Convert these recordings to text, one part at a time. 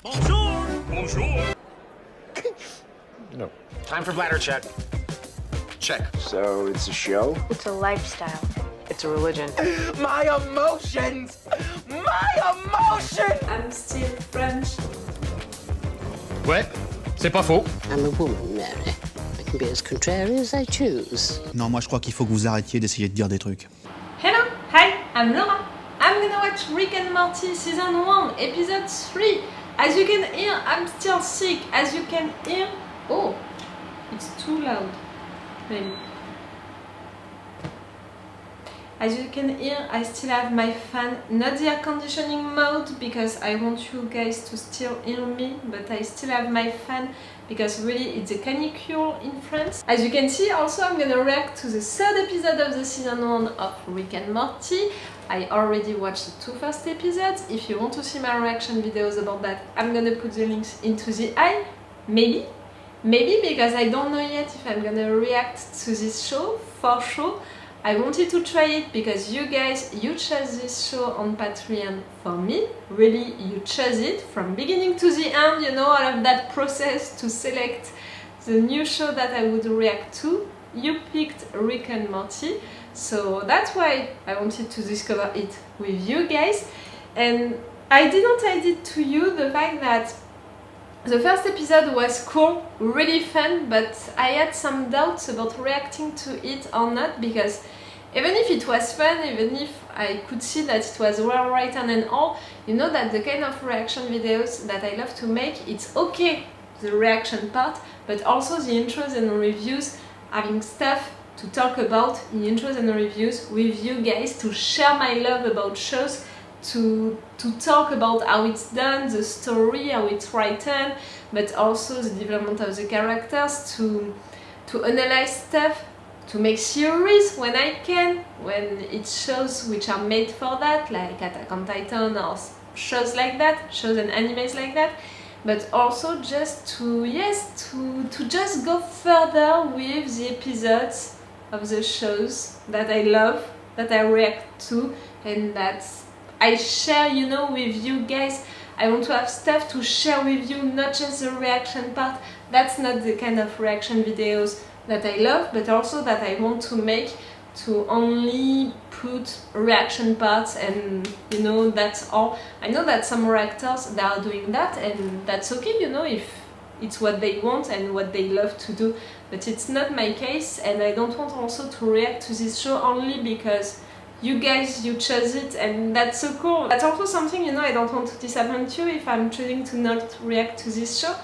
Bonjour! Bonjour! No. Time for bladder check. Check. So it's a show? It's a lifestyle. It's a religion. My emotions! My emotions! I'm still French. Ouais, c'est pas faux. I'm a woman, Mary. I can be as contrary as I choose. Non, moi je crois qu'il faut que vous arrêtiez d'essayer de dire des trucs. Hello, hi, I'm Laura. I'm gonna watch Rick and Morty season 1, episode 3. As you can hear, I'm still sick. As you can hear, oh, it's too loud. Maybe. As you can hear, I still have my fan, not the air conditioning mode because I want you guys to still hear me, but I still have my fan because really it's a canicule in France. As you can see, also I'm gonna react to the third episode of the season 1 of Rick and Morty. I already watched the 2 first episodes. If you want to see my reaction videos about that, I'm gonna put the links into the eye. Maybe because I don't know yet if I'm gonna react to this show, for sure. I wanted to try it because you guys, you chose this show on Patreon for me. Really, you chose it from beginning to the end, you know, all of that process to select the new show that I would react to. You picked Rick and Morty, so that's why I wanted to discover it with you guys. And I didn't hide it to you, the fact that the first episode was cool, really fun, but I had some doubts about reacting to it or not, because even if it was fun, even if I could see that it was well written and all, you know that the kind of reaction videos that I love to make, it's okay, the reaction part, but also the intros and reviews, having stuff to talk about in intros and reviews with you guys, to share my love about shows, to talk about how it's done, the story, how it's written, but also the development of the characters, to analyze stuff, to make series when I can, when it's shows which are made for that, like Attack on Titan or shows like that, shows and animes like that, but also just to just go further with the episodes of the shows that I love, that I react to, and that I share, you know, with you guys. I want to have stuff to share with you, not just the reaction part. That's not the kind of reaction videos that I love, but also that I want to make, to only put reaction parts, and you know, that's all. I know that some reactors, they are doing that, and that's okay, you know, if it's what they want and what they love to do, but it's not my case, and I don't want also to react to this show only because you guys, you chose it, and that's so cool. That's also something, you know, I don't want to disappoint you if I'm choosing to not react to this show.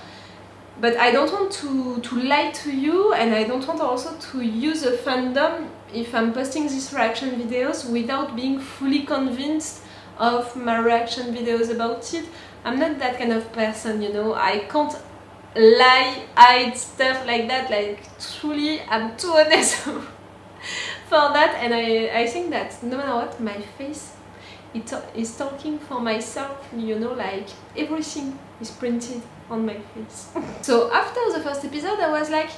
But I don't want to lie to you, and I don't want also to use a fandom if I'm posting these reaction videos without being fully convinced of my reaction videos about it. I'm not that kind of person, you know, I can't lie, hide stuff like that, like truly I'm too honest for that, and I think that no matter what, my face it is talking for myself, you know, like everything is printed on my face. So after the first episode I was like,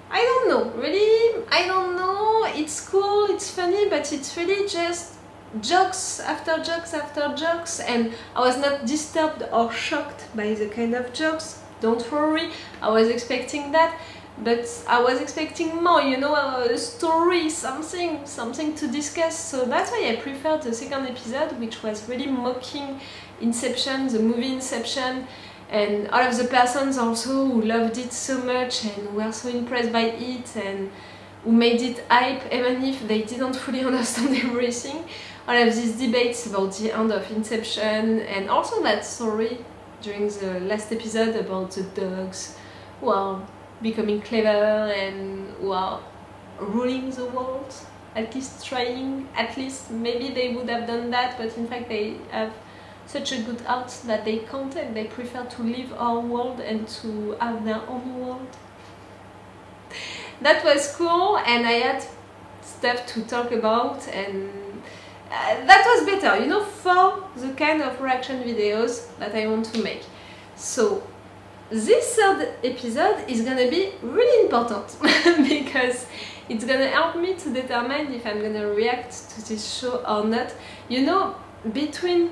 I don't know, really, I don't know, it's cool, it's funny, but it's really just jokes after jokes after jokes, and I was not disturbed or shocked by the kind of jokes, don't worry, I was expecting that. But I was expecting more, you know, a story, something to discuss. So that's why I preferred the second episode, which was really mocking Inception, the movie Inception, and all of the persons also who loved it so much and were so impressed by it and who made it hype, even if they didn't fully understand everything. All of these debates about the end of Inception, and also that story during the last episode about the dogs who are becoming clever and who are ruling the world, at least trying, at least maybe they would have done that, but in fact they have such a good art that they can't, and they prefer to leave our world and to have their own world. That was cool, and I had stuff to talk about, and that was better, you know, for the kind of reaction videos that I want to make. So this third episode is gonna be really important because it's gonna help me to determine if I'm gonna react to this show or not. You know, between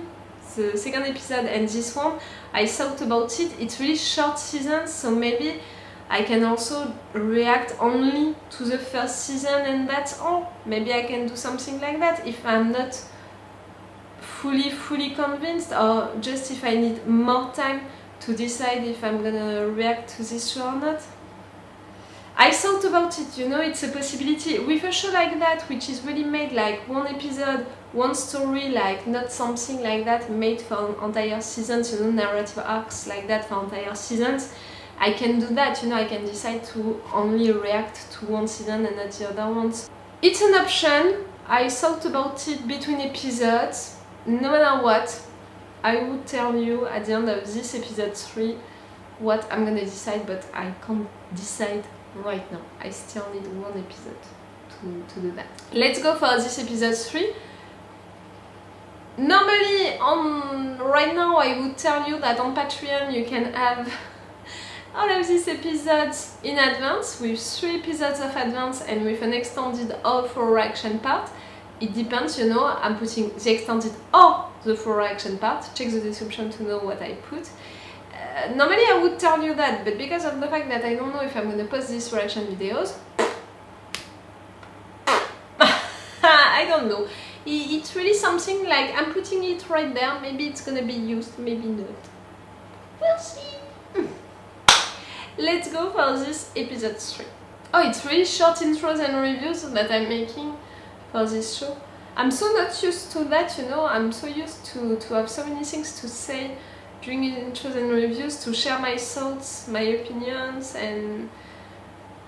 the second episode and this one, I thought about it. It's really short seasons, so maybe I can also react only to the first season and that's all. Maybe I can do something like that if I'm not fully convinced, or just if I need more time to decide if I'm gonna react to this show or not. I thought about it, you know, it's a possibility. With a show like that, which is really made like one episode, one story, like not something like that made for entire seasons, you know, narrative arcs like that for entire seasons, I can do that, you know, I can decide to only react to one season and not the other ones. It's an option. I thought about it between episodes. No matter what, I would tell you at the end of this episode 3 what I'm gonna decide, but I can't decide right now. I still need one episode to do that. Let's go for this episode 3. Normally, right now I would tell you that on Patreon you can have all of these episodes in advance, with 3 episodes of advance and with an extended all for reaction part. It depends, you know, I'm putting the extended or the for reaction part. Check the description to know what I put. Normally I would tell you that, but because of the fact that I don't know if I'm gonna post these reaction videos, I don't know. It's really something like I'm putting it right there. Maybe it's gonna be used, maybe not. We'll see. Let's go for this episode 3. Oh, it's really short intros and reviews that I'm making for this show. I'm so not used to that, you know. I'm so used to have so many things to say during intros and reviews, to share my thoughts, my opinions, and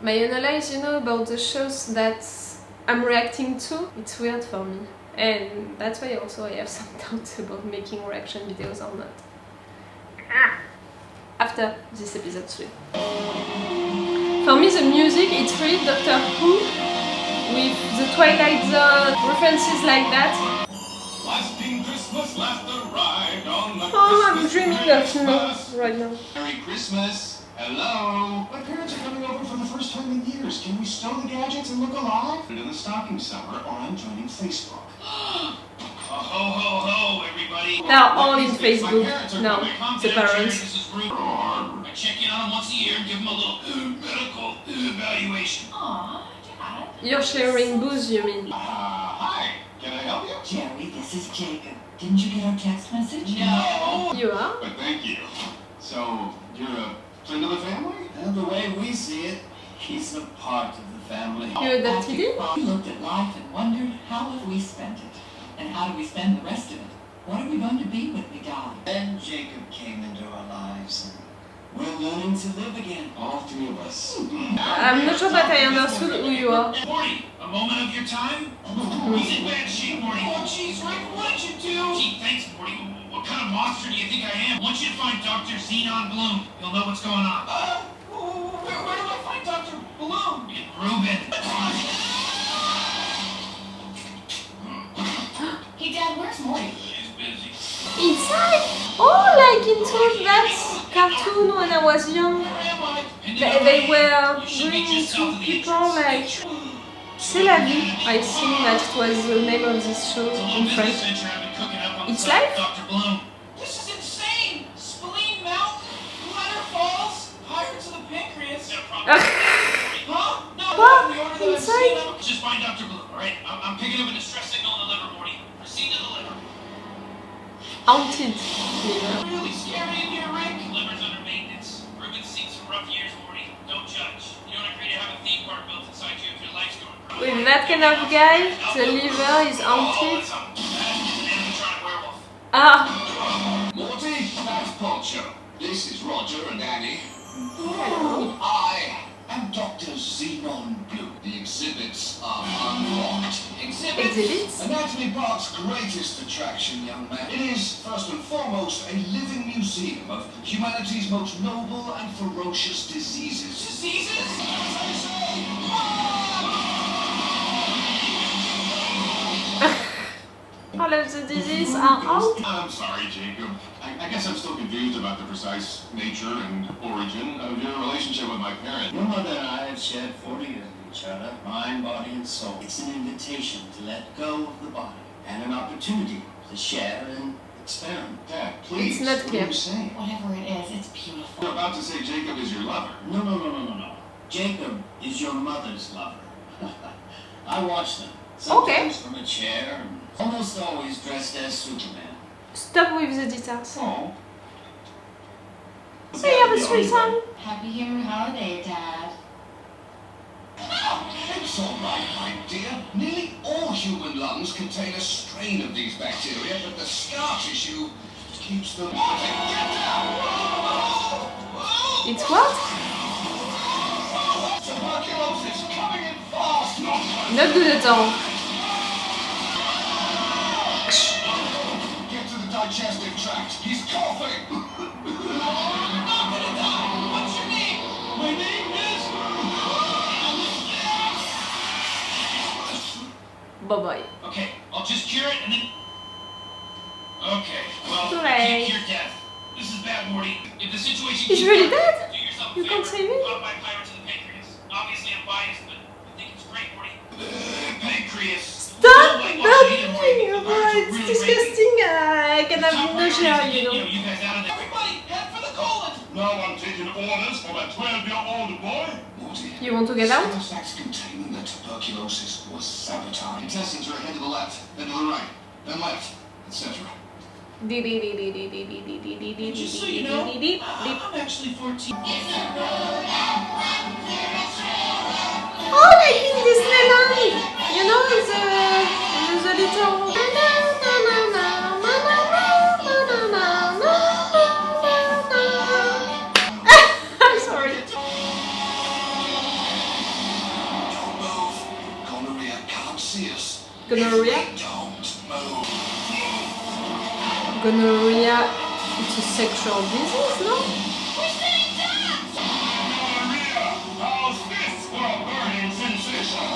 my analysis, you know, about the shows that I'm reacting to. It's weird for me, and that's why also I have some doubts about making reaction videos or not. After this episode 3. For me, the music, it's really Doctor Who, with the Twilight Zone references like that. Oh, I'm dreaming of snow right now. Merry Christmas. Hello. My parents are coming over for the first time in years. Can we stow the gadgets and look alive? In the stocking summer, or I'm joining Facebook. Ho, ho, ho, everybody. They are all in Facebook now, the parents. I check in on them once a year and give them a little medical evaluation. Aw, Dad. You're sharing booze, you mean? Hi. Can I help you? Jerry, this is Jacob. Didn't you get our text message? No. You are? But thank you. So, you're a friend of the family? And the way we see it, he's a part of the family. You adopted him? We looked at life and wondered, how have we spent it? And how do we spend the rest of it? What are we going to be when we die? Then Jacob came into our lives, and we're learning to live again. All 3 of us. I'm not sure that I understood who you are. Morty, a moment of your time? He's in bad shape, Morty. Oh, jeez, Rick, what did you do? Gee, thanks, Morty. What kind of monster do you think I am? I want you to find Dr. Xenon Bloom. You'll know what's going on. Where do I find Dr. Bloom? In Reuben. Hey, Dad, where's Morty? He's busy. Inside? Oh, like into that cartoon when I was young. Where am I? They were doing to people like C'est la vie. I think that was the name of this show in French. It's live? Dr. Bloom. This is insane! Spleen melt, bladder falls, pirates of the pancreas. Huh? No, What? the order that I've Inside? seen, just find Dr. Bloom, alright? I'm picking up a distress signal in the liver, Morty. Proceed to the liver. Haunted liver. Really scary in here, Rick. Liver's under maintenance. Reuben's seen some rough years, Morty. Don't judge. You don't agree to have a theme park built inside you if your life's going wrong. With that kind of guy, the liver is haunted. It's an animatronic werewolf. Ah, Morty, that's Poncho. This is Roger and Annie. hello. I am Dr. Xenon Blue. The exhibits are unlocked. Exhibits? Anatomy Park's greatest attraction, young man. It is, first and foremost, a living museum of humanity's most noble and ferocious diseases. Diseases? All of the diseases are out. I'm sorry, Jacob. I guess I'm still confused about the precise nature and origin of your relationship with my parents. Your mother and I have shared 40 years with each other, mind, body, and soul. It's an invitation to let go of the body and an opportunity to share in the Experiment. Dad, please. It's not What clear. are you saying? Whatever it is, it's beautiful. You're about to say Jacob is your lover. No. Jacob is your mother's lover. I watch them. Sometimes from a chair, and almost always dressed as Superman. Stop with the details. Oh. They have a sweet song. Happy human holiday, Dad. It's all right, my dear. Nearly all human lungs contain a strain of these bacteria, but the scar tissue keeps them. Get down! It's what? Tuberculosis coming in fast! Not good at all. Get to the digestive tract. He's coughing. What's your name? My name is. Bye-bye. Okay, I'll just cure it and then... Okay, well, Too I late. can't cure death. This is bad, Morty. If the situation He's keeps really going, dead? do yourself a You favor. can't save him? Pop my pirates in the pancreas. Obviously, I'm biased, but I think it's great, Morty. Pancreas. Stop Like watching it, Morty. burping! The pirates are It's really disgusting. I can have Top nausea, priority is to you get, know. you guys out of there. Everybody, head for the colon! Now I'm taking orders from a 12-year-old boy. Morty. You want to get out? Sacs containing the tuberculosis was sabotaged. Intestines are ahead to the left, then to the right, then left, etc. Just so you know, I'm actually 14. Oh, like in Disneyland! You know, the little... I'm sorry. Don't move. Gonorrhea can't see us. Gonorrhea? Don't move. Gonorrhea, it's a sexual disease, no? Gonorrhea! How's this for a burning sensation?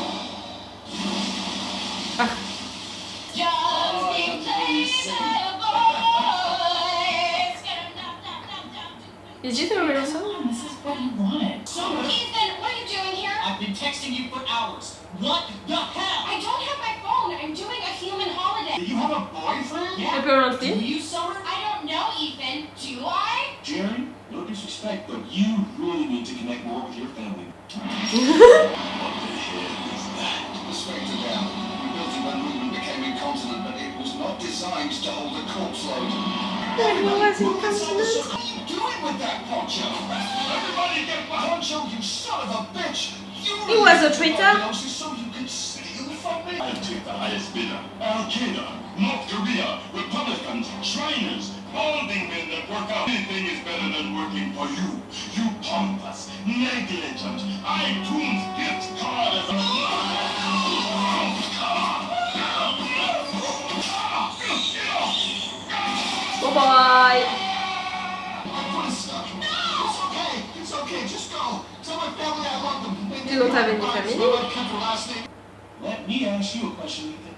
Is it a real song? This is what he wanted. Summer, Ethan, what are you doing here? I've been texting you for hours. What the hell? I don't have my phone. I'm doing a human holiday. Do you have a boyfriend? Do Apparently. you, Summer? I don't know, Ethan. Do I? Jerry, no disrespect, but you really need to connect more with your family. What the hell is that? The spectre down. We built it when movement became incontinent, but it was not designed to hold a corpse load. It was incontinent. What are you doing with that poncho? Everybody get poncho, you son of a bitch! He was a traitor. So you can steal from me? I'll take the highest bidder. Al-Qaeda, North Korea, Republicans, Shriners, balding men that work out. Anything is better than working for you. You pompous, negligent, iTunes gift card as Bye-bye. It's okay, just go. Tell my family I love them. You don't have any family? Let me ask you a question, Ethan.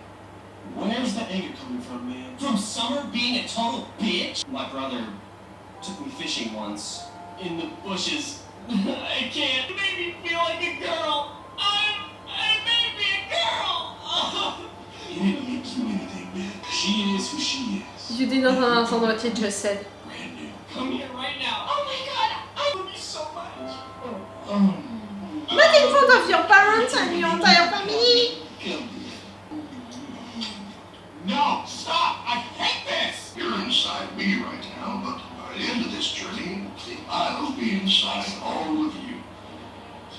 Where's the anger coming from, man? From Summer being a total bitch? My brother took me fishing once in the bushes. I can't. It made me feel like a girl. It made me a girl. You didn't make you anything, man. She is who she is. You did not understand what he just said. Brand new. Come here right now. Oh my god. I love you so much. Not in front of your parents and your entire family. No, stop! I hate this! You're inside me right now, but by the end of this journey, I'll be inside all of you.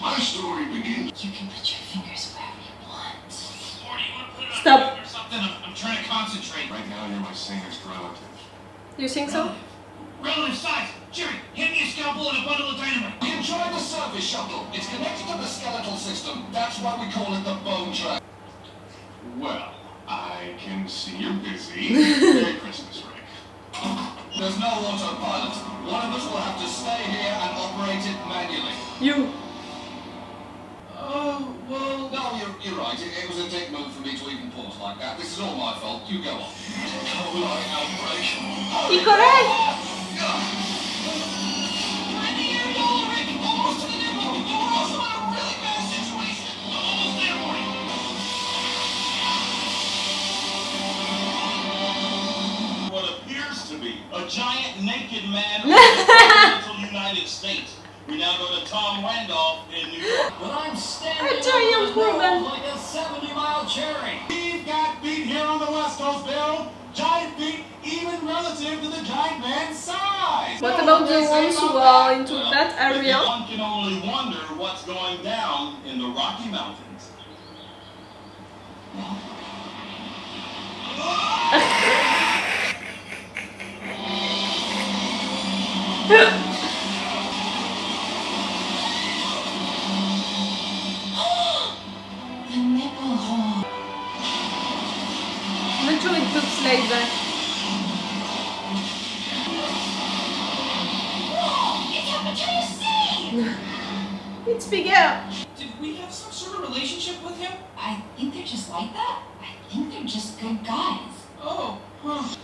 My story begins. You can put your fingers wherever you want. Morty, you want to put it on Stop. mute or something? I'm trying to concentrate. Right now, you're my safest relative. You think so? Relative size. Jerry, hand me a scalpel and a bundle of dynamite. We enjoy the service shuttle. It's connected to the skeletal system. That's why we call it the bone track. Well, I can see you're busy. Merry Christmas, Rick. There's no autopilot. One of us will have to stay here and operate it manually. You. Oh, well, no, you're right. It was a dick move for me to even pause like that. This is all my fault. You go on. Coli outbreak. He correct. What appears United States. We now go to Tom Randolph in New York. But I'm standing A giant woman. like a 70-mile cherry. We've got feet here on the West Coast, Bill. Giant feet, even relative to the giant man's size. What about the ones who are into that area? One can only wonder what's going down in the Rocky Mountains. The nipple hole. I'm not sure it looks like that. Whoa! It's hepatitis C! It's bigger. Did we have some sort of relationship with him? I think they're just like that. I think they're just good guys. Oh, huh.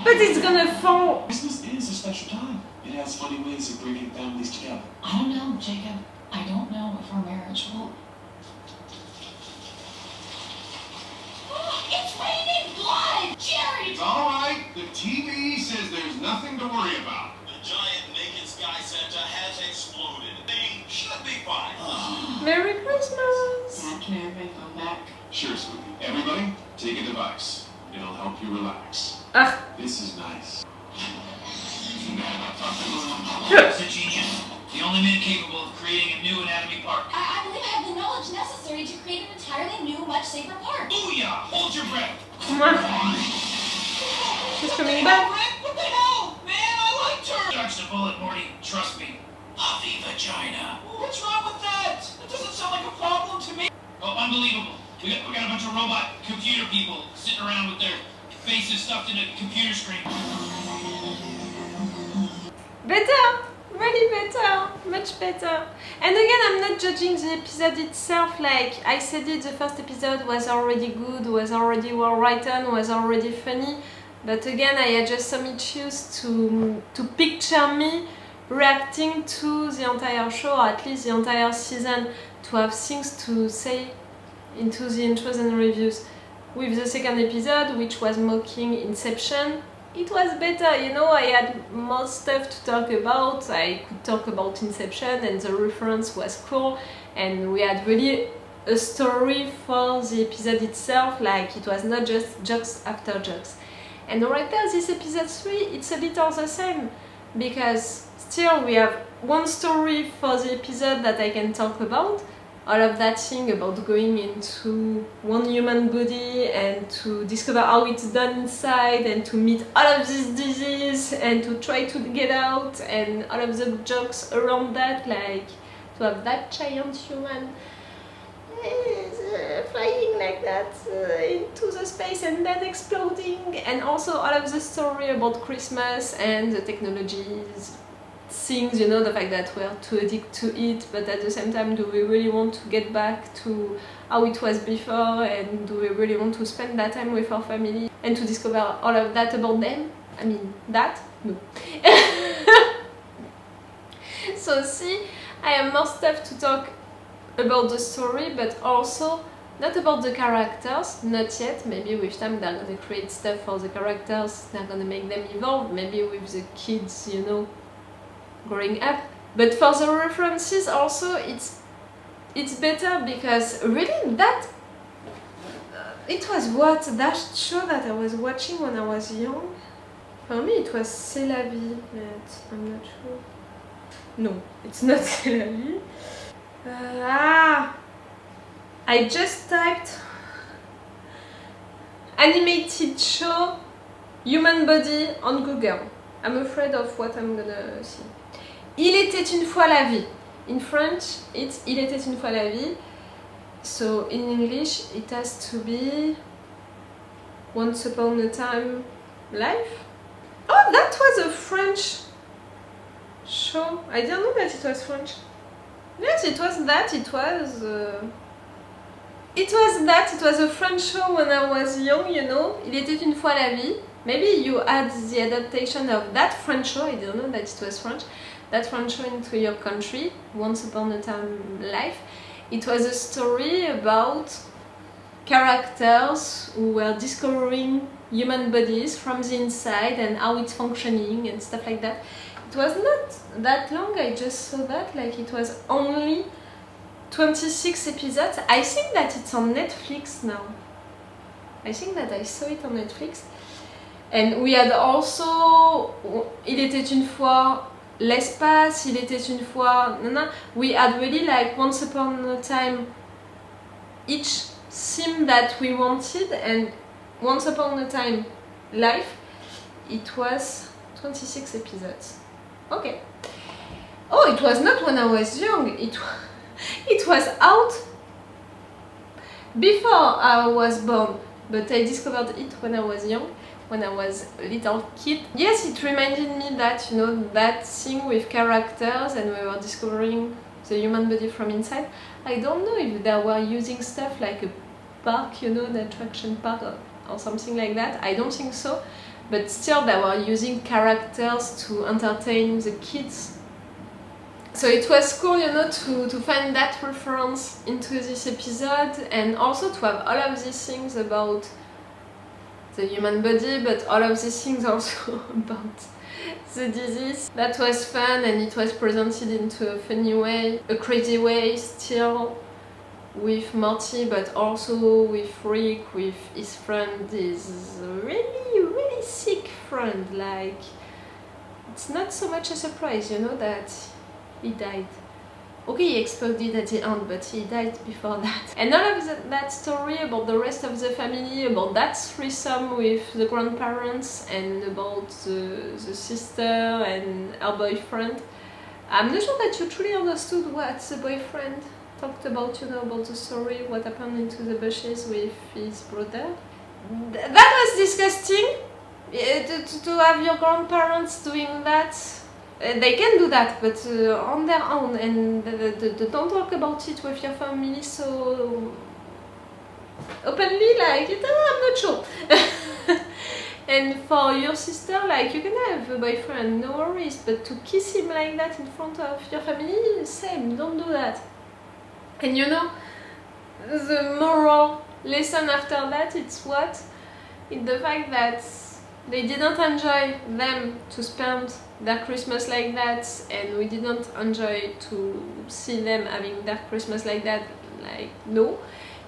But it's gonna fall. Christmas is a special time. It has funny ways of bringing families together. I don't know, Jacob. I don't know if our marriage will... It's raining blood! Jerry! It's all right. The TV says there's nothing to worry about. The giant naked sky Santa has exploded. They should be fine. Merry Christmas. Dad, can I have my phone back? Sure, sweetie. Everybody, take a device. It'll help you relax. Ah, This is nice. He's a genius. The only man capable of creating a new anatomy park. I believe I have the knowledge necessary to create an entirely new, much safer park. Booyah! Hold your breath. she's coming back. What the hell? Man, I liked her! Dodge the bullet, Morty. Trust me. Puffy vagina. What's wrong with that? That doesn't sound like a problem to me. Oh, unbelievable. We got a bunch of robot computer people sitting around with their faces stuffed in a computer screen. Better, really better, much better. And again, I'm not judging the episode itself. Like I said it, the first episode was already good, was already well written, was already funny. But again, I had just some issues to picture me reacting to the entire show, or at least the entire season, to have things to say into the intros and reviews. With the second episode, which was mocking Inception, it was better, you know, I had more stuff to talk about. I could talk about Inception and the reference was cool, and we had really a story for the episode itself, like it was not just jokes after jokes. And right now, this episode 3, it's a little the same, because still we have one story for the episode that I can talk about, all of that thing about going into one human body and to discover how it's done inside and to meet all of this disease and to try to get out and all of the jokes around that, like to have that giant human flying like that into the space and then exploding, and also all of the story about Christmas and the technologies things, you know, the fact that we're too addicted to it, but at the same time, do we really want to get back to how it was before, and do we really want to spend that time with our family and to discover all of that about them? I mean, that? No. So see, I have more stuff to talk about the story, but also not about the characters, not yet. Maybe with time they're gonna create stuff for the characters, they're gonna make them evolve, maybe with the kids, you know, growing up. But for the references also, it's better, because really that it was what that show that I was watching when I was young. For me it was C'est la vie, but I'm not sure. No, it's not C'est la vie. I just typed animated show human body on Google. I'm afraid of what I'm gonna see. Il était une fois la vie. In French, it's Il était une fois la vie. So in English, it has to be Once Upon a Time Life. Oh, that was a French show. I didn't know that it was French. Yes, it was that. It was that. It was a French show when I was young, you know. Il était une fois la vie. Maybe you had the adaptation of that French show. I didn't know that it was French. That French show into your country, Once Upon a Time Life. It was a story about characters who were discovering human bodies from the inside and how it's functioning and stuff like that. It was not that long, I just saw that, like it was only 26 episodes. I think that it's on Netflix now. I think that I saw it on Netflix. And we had also Il était une fois l'espace, Il était une fois... We had really like Once Upon a Time each theme that we wanted, and Once Upon a Time Life, it was 26 episodes. Okay. Oh, it was not when I was young. It was out before I was born, but I discovered it when I was young, when I was a little kid. Yes, it reminded me that, you know, that thing with characters and we were discovering the human body from inside. I don't know if they were using stuff like a park, you know, an attraction park or something like that. I don't think so. But still they were using characters to entertain the kids. So it was cool, you know, to find that reference into this episode, and also to have all of these things about the human body, but all of these things also about the disease. That was fun, and it was presented into a funny way, a crazy way still, with Morty, but also with Rick, with his friend, his really sick friend. Like, it's not so much a surprise, you know, that he died. Okay, he exploded at the end, but he died before that. And all of that story about the rest of the family, about that threesome with the grandparents, and about the sister and her boyfriend. I'm not sure that you truly understood what the boyfriend talked about, you know, about the story, what happened into the bushes with his brother. That was disgusting. To have your grandparents doing that. They can do that, but on their own, and don't talk about it with your family so openly, like, I'm not sure. And for your sister, like, you can have a boyfriend, no worries, but to kiss him like that in front of your family, same, don't do that. And you know, the moral lesson after that, it's what? It's the fact that they didn't enjoy them to spend their Christmas like that, and we didn't enjoy to see them having their Christmas like that, like, no.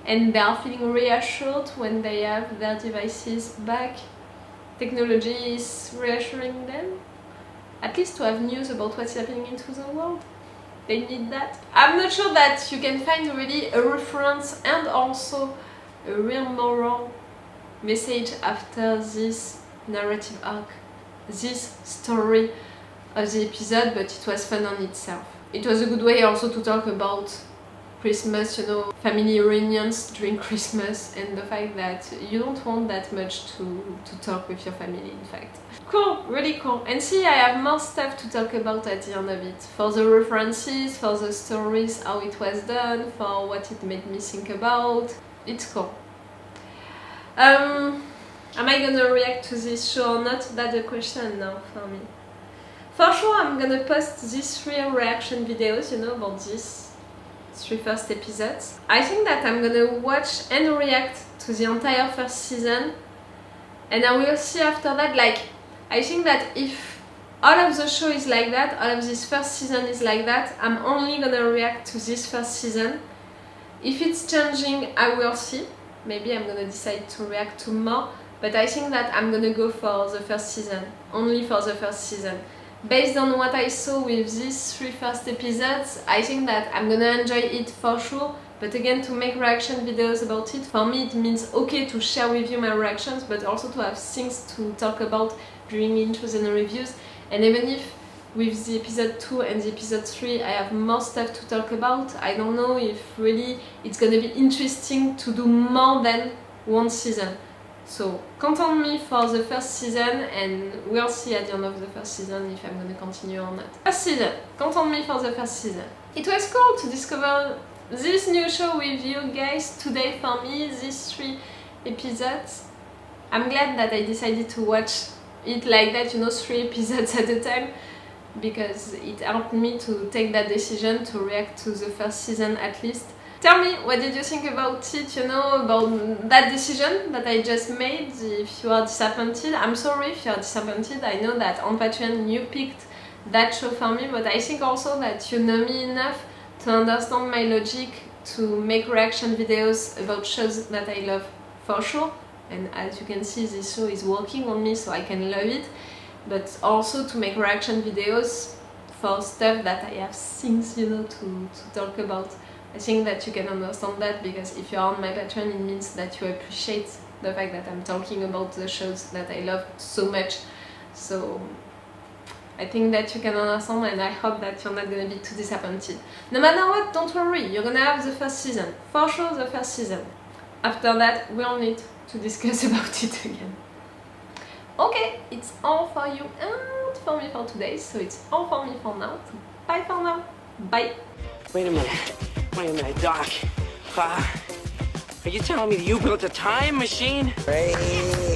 And they are feeling reassured when they have their devices back. Technology is reassuring them, at least to have news about what's happening into the world. They need that. I'm not sure that you can find really a reference and also a real moral message after this narrative arc, this story of the episode, but it was fun on itself. It was a good way also to talk about Christmas, you know, family reunions during Christmas, and the fact that you don't want that much to talk with your family, in fact. Cool, really cool. And see, I have more stuff to talk about at the end of it. For the references, for the stories, how it was done, for what it made me think about. It's cool. Am I gonna react to this show or not? That's a question now for me. For sure, I'm gonna post these 3 reaction videos, you know, about these 3 first episodes. I think that I'm gonna watch and react to the entire first season, and I will see after that. Like, I think that if all of the show is like that, all of this first season is like that, I'm only gonna react to this first season. If it's changing, I will see. Maybe I'm gonna decide to react to more, but I think that I'm gonna go for the first season, only for the first season. Based on what I saw with these 3 first episodes, I think that I'm gonna enjoy it for sure. But again, to make reaction videos about it, for me it means okay to share with you my reactions, but also to have things to talk about during intros and reviews. And even if with the episode 2 and the episode 3 I have more stuff to talk about, I don't know if really it's gonna be interesting to do more than 1 season. So count on me for the first season, and we'll see at the end of the first season if I'm gonna continue or not. First season, count on me for the first season. It was cool to discover this new show with you guys today. For me, these 3 episodes, I'm glad that I decided to watch it like that, you know, 3 episodes at a time, because it helped me to take that decision to react to the first season at least. Tell me, what did you think about it, you know, about that decision that I just made? If you are disappointed, I'm sorry if you are disappointed. I know that on Patreon you picked that show for me, but I think also that you know me enough to understand my logic to make reaction videos about shows that I love for sure. And as you can see, this show is working on me, so I can love it. But also to make reaction videos for stuff that I have things, you know, to talk about. I think that you can understand that, because if you're on my Patreon, it means that you appreciate the fact that I'm talking about the shows that I love so much. So I think that you can understand, and I hope that you're not gonna be too disappointed. No matter what, don't worry, you're gonna have the first season. For sure, the first season. After that, we'll need to discuss about it again. Okay, it's all for you and for me for today, so it's all for me for now. So bye for now. Bye. Wait a minute, Doc. Are you telling me that you built a time machine? Hey.